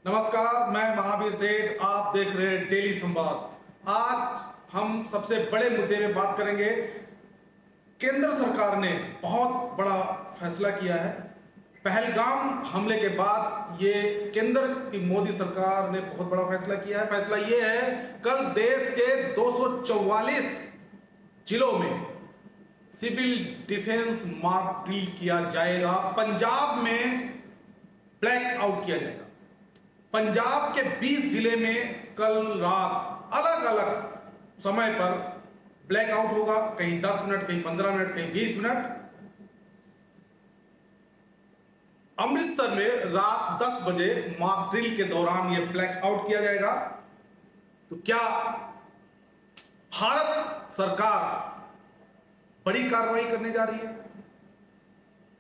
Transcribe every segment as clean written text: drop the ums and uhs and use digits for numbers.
नमस्कार, मैं महावीर सेठ। आप देख रहे हैं डेली संवाद। आज हम सबसे बड़े मुद्दे में बात करेंगे। केंद्र सरकार ने बहुत बड़ा फैसला किया है। पहलगाम हमले के बाद ये केंद्र की मोदी सरकार ने बहुत बड़ा फैसला किया है। फैसला ये है, कल देश के 244 जिलों में सिविल डिफेंस मॉक ड्रिल किया जाएगा। पंजाब में ब्लैक आउट किया जाएगा। पंजाब के 20 जिले में कल रात अलग अलग समय पर ब्लैक आउट होगा। कहीं 10 मिनट, कहीं 15 मिनट, कहीं 20 मिनट। अमृतसर में रात 10 बजे मॉक ड्रिल के दौरान यह ब्लैक आउट किया जाएगा। तो क्या भारत सरकार बड़ी कार्रवाई करने जा रही है?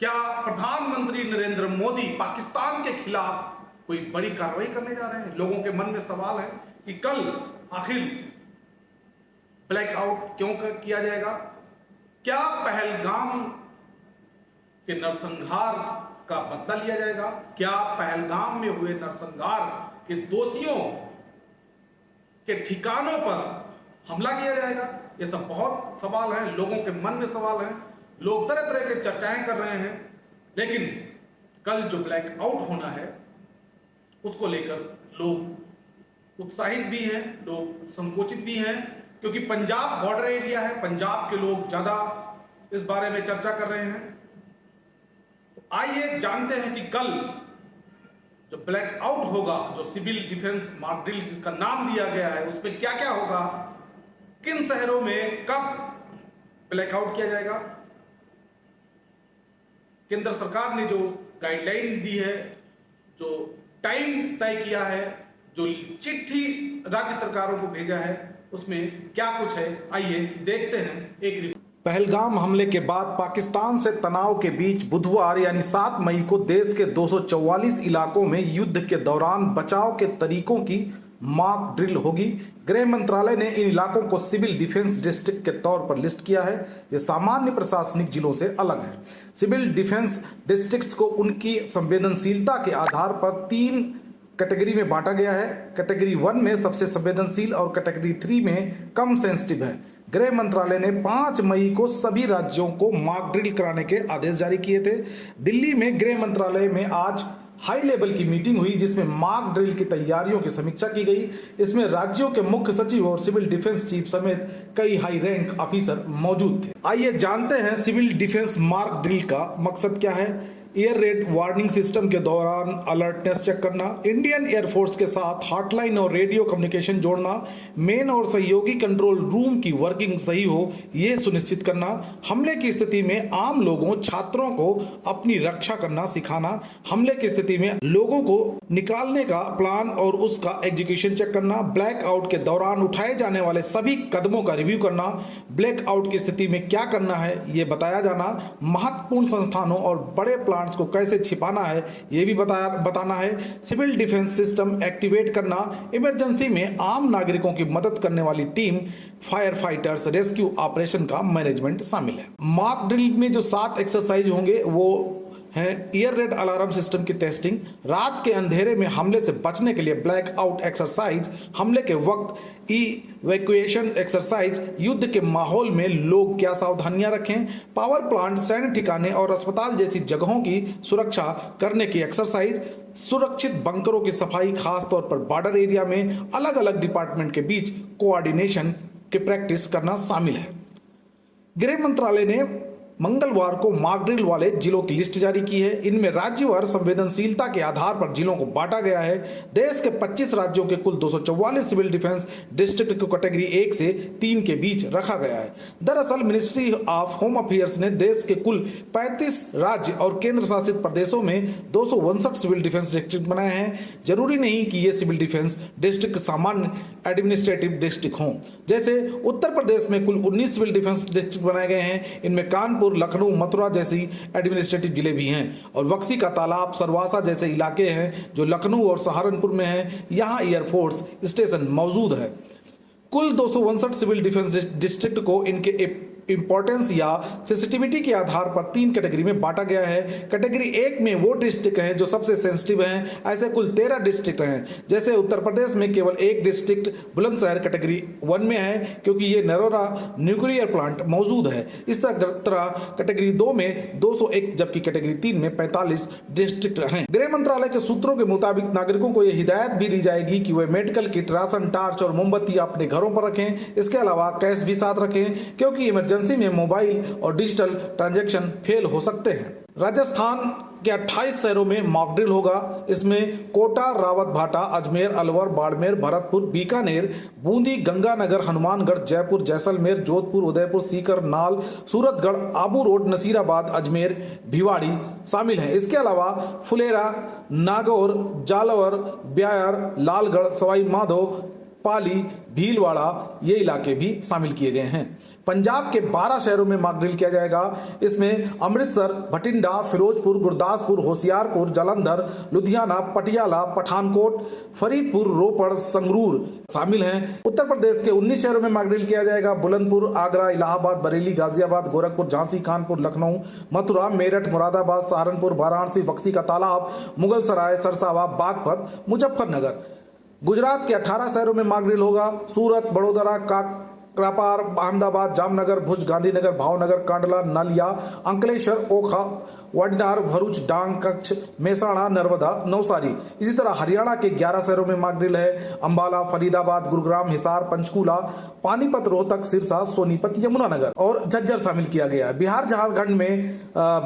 क्या प्रधानमंत्री नरेंद्र मोदी पाकिस्तान के खिलाफ कोई बड़ी कार्रवाई करने जा रहे हैं? लोगों के मन में सवाल है कि कल आखिर ब्लैक आउट क्यों किया जाएगा? क्या पहलगाम के नरसंहार का बदला लिया जाएगा? क्या पहलगाम में हुए नरसंहार के दोषियों के ठिकानों पर हमला किया जाएगा? ये सब बहुत सवाल हैं, लोगों के मन में सवाल हैं। लोग तरह तरह के चर्चाएं कर रहे हैं। लेकिन कल जो ब्लैक आउट होना है उसको लेकर लोग उत्साहित भी हैं, लोग संकोचित भी हैं, क्योंकि पंजाब बॉर्डर एरिया है। पंजाब के लोग ज्यादा इस बारे में चर्चा कर रहे हैं। तो आइए जानते हैं कि कल जो ब्लैक आउट होगा, जो सिविल डिफेंस मॉक ड्रिल जिसका नाम दिया गया है, उसमें क्या क्या होगा, किन शहरों में कब ब्लैक आउट किया जाएगा। केंद्र सरकार ने जो गाइडलाइन दी है, जो टाइम तय किया है, जो चिट्ठी राज्य सरकारों को भेजा है, उसमें क्या कुछ है, आइए देखते हैं एक रिपोर्ट। पहलगाम हमले के बाद पाकिस्तान से तनाव के बीच बुधवार यानी 7 मई को देश के 244 इलाकों में युद्ध के दौरान बचाव के तरीकों की मॉक ड्रिल होगी। गृह मंत्रालय ने इन इलाकों को सिविल डिफेंस डिस्ट्रिक्ट के तौर पर लिस्ट किया है। ये सामान्य प्रशासनिक जिलों से अलग है। सिविल डिफेंस डिस्ट्रिक्ट्स को उनकी संवेदनशीलता के आधार पर 3 कैटेगरी में बांटा गया है। कैटेगरी 1 में सबसे संवेदनशील और कैटेगरी 3 में कम सेंसिटिव है। गृह मंत्रालय ने 5 मई को सभी राज्यों को मॉक ड्रिल कराने के आदेश जारी किए थे। दिल्ली में गृह मंत्रालय में आज हाई लेवल की मीटिंग हुई, जिसमें मॉक ड्रिल की तैयारियों की समीक्षा की गई। इसमें राज्यों के मुख्य सचिव और सिविल डिफेंस चीफ समेत कई हाई रैंक ऑफिसर मौजूद थे। आइए जानते हैं सिविल डिफेंस मॉक ड्रिल का मकसद क्या है। एयर रेड वार्निंग सिस्टम के दौरान अलर्टनेस चेक करना, इंडियन एयरफोर्स के साथ हॉटलाइन और रेडियो कम्युनिकेशन जोड़ना, मेन और सहयोगी कंट्रोल रूम की वर्किंग सही हो यह सुनिश्चित करना, हमले की स्थिति में आम लोगों छात्रों को अपनी रक्षा करना सिखाना, हमले की स्थिति में लोगों को निकालने का प्लान और उसका एग्जीक्यूशन चेक करना, ब्लैक आउट के दौरान उठाए जाने वाले सभी कदमों का रिव्यू करना, ब्लैक आउट की स्थिति में क्या करना है ये बताया जाना, महत्वपूर्ण संस्थानों और बड़े प्लान को कैसे छिपाना है यह भी बताना है, सिविल डिफेंस सिस्टम एक्टिवेट करना, इमरजेंसी में आम नागरिकों की मदद करने वाली team, fire fighters, rescue operation का मैनेजमेंट शामिल है। मॉक ड्रिल में जो 7 एक्सरसाइज होंगे वो है एयर रेड अलार्म सिस्टम की टेस्टिंग, रात के अंधेरे में हमले से बचने के लिए ब्लैक आउट एक्सरसाइज, हमले के वक्त इवैक्यूएशन एक्सरसाइज, युद्ध के माहौल में लोग क्या सावधानियां रखें, पावर प्लांट, सैन्य ठिकाने और अस्पताल जैसी जगहों की सुरक्षा करने की एक्सरसाइज, सुरक्षित बंकरों की सफाई, खासतौर पर बॉर्डर एरिया में अलग अलग डिपार्टमेंट के बीच कोऑर्डिनेशन की प्रैक्टिस करना शामिल है। गृह मंत्रालय ने मंगलवार को मॉक ड्रिल वाले जिलों की लिस्ट जारी की है। इनमें राज्यवार संवेदनशीलता के आधार पर जिलों को बांटा गया है। देश के 25 राज्यों के कुल 244 सिविल डिफेंस डिस्ट्रिक्ट को कैटेगरी 1 से 3 के बीच रखा गया है। दरअसल मिनिस्ट्री ऑफ होम अफेयर्स ने देश के कुल 35 राज्य और केंद्र शासित प्रदेशों में 259 सिविल डिफेंस डिस्ट्रिक्ट बनाए हैं। जरूरी नहीं कि ये सिविल डिफेंस डिस्ट्रिक्ट सामान्य एडमिनिस्ट्रेटिव डिस्ट्रिक्ट हों। जैसे उत्तर प्रदेश में कुल 19 सिविल डिफेंस डिस्ट्रिक्ट बनाए गए हैं। इनमें कानपुर, लखनऊ, मथुरा जैसी एडमिनिस्ट्रेटिव जिले भी हैं और बक्सी का तालाब, सरवासा जैसे इलाके हैं जो लखनऊ और सहारनपुर में हैं। यहां एयरफोर्स स्टेशन मौजूद है। कुल 259 सिविल डिफेंस डिस्ट्रिक्ट को इनके इंपॉर्टेंस या सेंसिटिविटी के आधार पर 3 कैटेगरी में बांटा गया है। कैटेगरी 1 में वो डिस्ट्रिक्ट हैं जो सबसे सेंसिटिव हैं। ऐसे कुल 13 डिस्ट्रिक्ट हैं। जैसे उत्तर प्रदेश में केवल एक डिस्ट्रिक्ट बुलंदशहर कैटेगरी 1 में है क्योंकि ये नरोरा न्यूक्लियर प्लांट मौजूद है। इस तरह कैटेगरी 2 में 201 जबकि कैटेगरी 3 में 45 डिस्ट्रिक्ट हैं। गृह मंत्रालय के सूत्रों के मुताबिक नागरिकों को यह हिदायत भी दी जाएगी कि वे मेडिकल किट, राशन, टार्च और मोमबत्ती अपने घरों पर रखें। इसके अलावा कैश भी साथ रखें क्योंकि इमरजेंसी में मोबाइल और डिजिटल ट्रांजैक्शन फेल हो सकते हैं। राजस्थान के 28 शहरों में मॉक ड्रिल होगा। इसमें कोटा, रावतभाटा, अजमेर, अलवर, बाड़मेर, भरतपुर, बीकानेर, बूंदी, गंगानगर, हनुमानगढ़, जयपुर, जैसलमेर, जोधपुर, उदयपुर, सीकर, नाल, सूरतगढ़, आबू रोड, नसीराबाद, अजमेर, भिवाड़ी शामिल हैं। इसके अलावा फुलेरा, नागौर, जालवर, ब्यायर, लालगढ़, सवाई माधो, पाली, भीलवाड़ा ये इलाके भी शामिल किए गए हैं। पंजाब के 12 शहरों में मॉक ड्रिल किया जाएगा। इसमें अमृतसर, भटिंडा, फिरोजपुर, गुरदासपुर, होशियारपुर, जालंधर, लुधियाना, पटियाला, पठानकोट, फरीदपुर, रोपड़, संगरूर शामिल हैं। उत्तर प्रदेश के 19 शहरों में मॉक ड्रिल किया जाएगा। बुलंदपुर, आगरा, इलाहाबाद, बरेली, गाजियाबाद, गोरखपुर, झांसी, कानपुर, लखनऊ, मथुरा, मेरठ, मुरादाबाद, सहारनपुर, वाराणसी, बक्सी का तालाब, मुगलसराय, सरसावा, बागपत, मुजफ्फरनगर। गुजरात के 18 शहरों में मॉक ड्रिल होगा। सूरत, बड़ोदरा, काकरापार, अहमदाबाद, जामनगर, भुज, गांधीनगर, भावनगर, कांडला, नलिया, अंकलेश्वर, ओखा, वडनार, भरूच, डांग, कच्छ, मेहसाणा, नर्मदा, नवसारी। इसी तरह हरियाणा के 11 शहरों में मॉक ड्रिल है। अंबाला, फरीदाबाद, गुरुग्राम, हिसार, पंचकूला, पानीपत, रोहतक, सिरसा, सोनीपत, यमुनानगर और झज्जर शामिल किया गया है। बिहार झारखंड में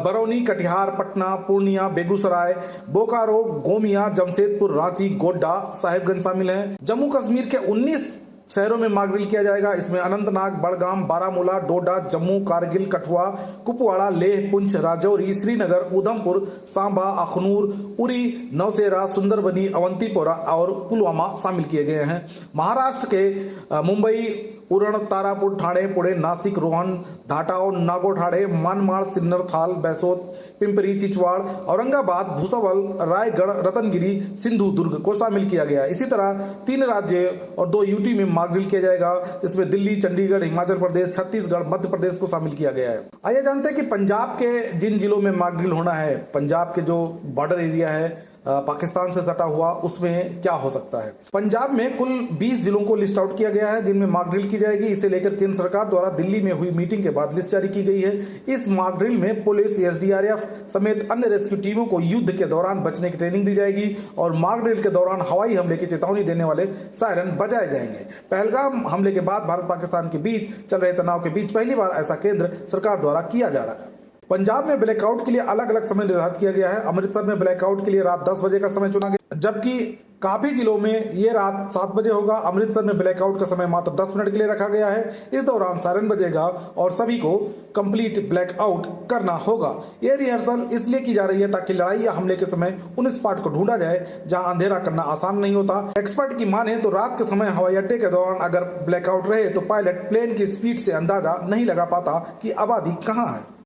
बरौनी, कटिहार, पटना, पूर्णिया, बेगूसराय, बोकारो, गोमिया, जमशेदपुर, रांची, गोड्डा, साहिबगंज शामिल हैं। जम्मू कश्मीर के 19 शहरों में मॉक ड्रिल किया जाएगा। इसमें अनंतनाग, बड़गाम, बारामूला, डोडा, जम्मू, कारगिल, कठुआ, कुपवाड़ा, लेह, पुंछ, राजौरी, श्रीनगर, उधमपुर, सांबा, अखनूर, उरी, नौशेरा, सुंदरबनी, अवंतीपोरा और पुलवामा शामिल किए गए हैं। महाराष्ट्र के मुंबई, उरण, तारापुर, ठाणे, पुणे, नासिक, रोहन, धाटाव, नागोठाणे, मनमाड़, सिन्नर, थाल, बैसोत, पिंपरी, चिचवाड़, औरंगाबाद, भूसावल, रायगढ़, रतनगिरी, सिंधु दुर्ग को शामिल किया गया। इसी तरह 3 राज्य और 2 यूटी में मॉक ड्रिल किया जाएगा। इसमें दिल्ली, चंडीगढ़, हिमाचल प्रदेश, छत्तीसगढ़, मध्य प्रदेश को शामिल किया गया है। आइए जानते हैं कि पंजाब के जिन जिलों में मॉक ड्रिल होना है, पंजाब के जो बॉर्डर एरिया है पाकिस्तान से सटा हुआ, उसमें क्या हो सकता है। पंजाब में कुल 20 जिलों को लिस्ट आउट किया गया है जिनमें मॉक ड्रिल की जाएगी। इसे लेकर केंद्र सरकार द्वारा दिल्ली में हुई मीटिंग के बाद लिस्ट जारी की गई है। इस मॉक ड्रिल में पुलिस, एसडीआरएफ समेत अन्य रेस्क्यू टीमों को युद्ध के दौरान बचने की ट्रेनिंग दी जाएगी और मॉक ड्रिल के दौरान हवाई हमले की चेतावनी देने वाले सायरन बजाए जाएंगे। पहलगाम हमले के बाद भारत पाकिस्तान के बीच चल रहे तनाव के बीच पहली बार ऐसा केंद्र सरकार द्वारा किया जा रहा है। पंजाब में ब्लैकआउट के लिए अलग अलग समय निर्धारित किया गया है। अमृतसर में ब्लैकआउट के लिए रात 10 बजे का समय चुना गया, जबकि काफी जिलों में ये रात 7 बजे होगा। अमृतसर में ब्लैकआउट का समय मात्र 10 मिनट के लिए रखा गया है। इस दौरान सायरन बजेगा और सभी को कंप्लीट ब्लैकआउट करना होगा। ये रिहर्सल इसलिए की जा रही है ताकि लड़ाई या हमले के समय उन स्पॉट को ढूंढा जाए जहां अंधेरा करना आसान नहीं होता। एक्सपर्ट की माने तो रात के समय हवाई अड्डे के दौरान अगर ब्लैकआउट रहे तो पायलट प्लेन की स्पीड से अंदाजा नहीं लगा पाता कि आबादी कहाँ है।